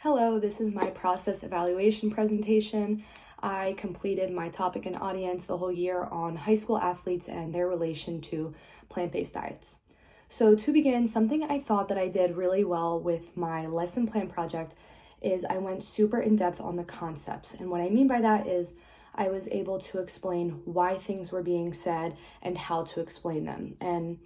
Hello, this is my process evaluation presentation. I completed my topic and audience the whole year on high school athletes and their relation to plant-based diets. So to begin, something I thought that I did really well with my lesson plan project is I went super in-depth on the concepts. And what I mean by that is I was able to explain why things were being said and how to explain them. And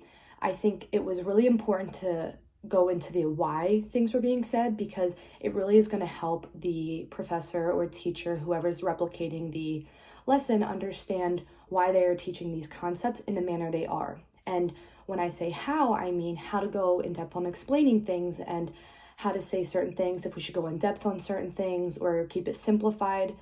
I think it was really important to go into the why things were being said, because it really is going to help the professor or teacher, whoever's replicating the lesson, understand why they are teaching these concepts in the manner they are. And when I say how, I mean how to go in depth on explaining things and how to say certain things, if we should go in depth on certain things or keep it simplified.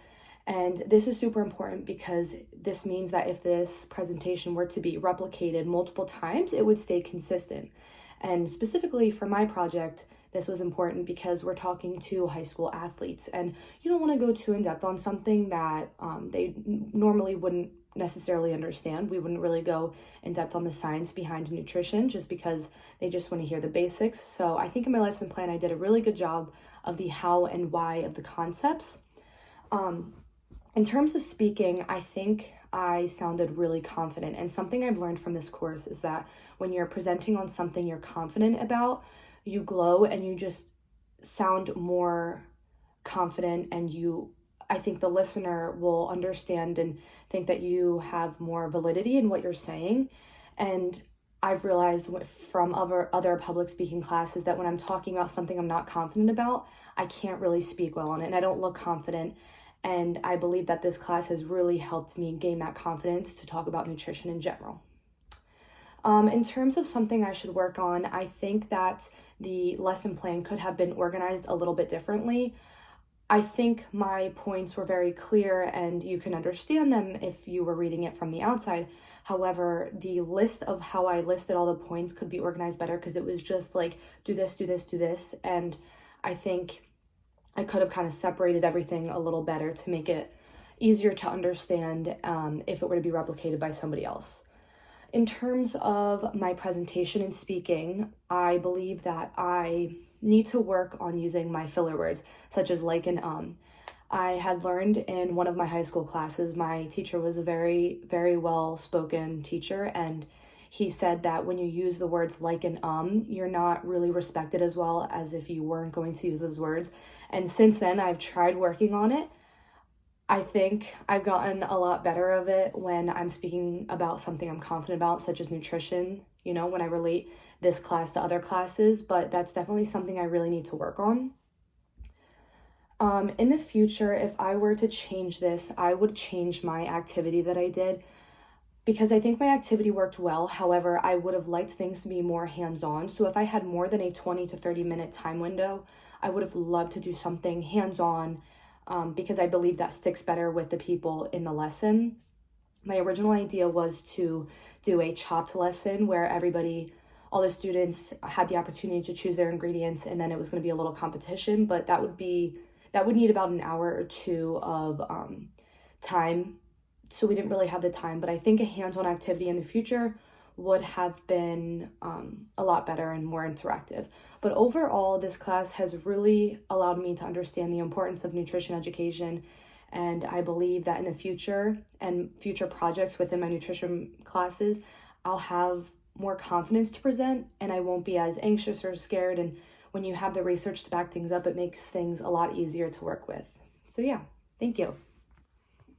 And this is super important because this means that if this presentation were to be replicated multiple times, it would stay consistent. And specifically for my project, this was important because we're talking to high school athletes, and you don't want to go too in depth on something that they normally wouldn't necessarily understand. We wouldn't really go in depth on the science behind nutrition just because they just want to hear the basics. So I think in my lesson plan, I did a really good job of the how and why of the concepts. In terms of speaking, I think I sounded really confident. And something I've learned from this course is that when you're presenting on something you're confident about, you glow and you just sound more confident, and I think the listener will understand and think that you have more validity in what you're saying. And I've realized from other public speaking classes that when I'm talking about something I'm not confident about, I can't really speak well on it and I don't look confident. And I believe that this class has really helped me gain that confidence to talk about nutrition in general. In terms of something I should work on, I think that the lesson plan could have been organized a little bit differently. I think my points were very clear and you can understand them if you were reading it from the outside. However, the list of how I listed all the points could be organized better, because it was just like, do this, do this, do this. And I think I could have kind of separated everything a little better to make it easier to understand if it were to be replicated by somebody else. In terms of my presentation and speaking, I believe that I need to work on using my filler words, such as like and I had learned in one of my high school classes, my teacher was a very, very well-spoken teacher, and he said that when you use the words like and you're not really respected as well as if you weren't going to use those words. And since then, I've tried working on it. I think I've gotten a lot better of it when I'm speaking about something I'm confident about, such as nutrition, when I relate this class to other classes, but that's definitely something I really need to work on. In the future, if I were to change this, I would change my activity that I did, because I think my activity worked well. However, I would have liked things to be more hands-on. So if I had more than a 20 to 30 minute time window, I would have loved to do something hands-on, because I believe that sticks better with the people in the lesson. My original idea was to do a chopped lesson where all the students had the opportunity to choose their ingredients, and then it was going to be a little competition, but that would need about an hour or two of time. So we didn't really have the time, but I think a hands-on activity in the future would have been a lot better and more interactive. But overall, this class has really allowed me to understand the importance of nutrition education, and I believe that in the future and future projects within my nutrition classes, I'll have more confidence to present and I won't be as anxious or scared. And when you have the research to back things up, it makes things a lot easier to work with. So yeah, thank you.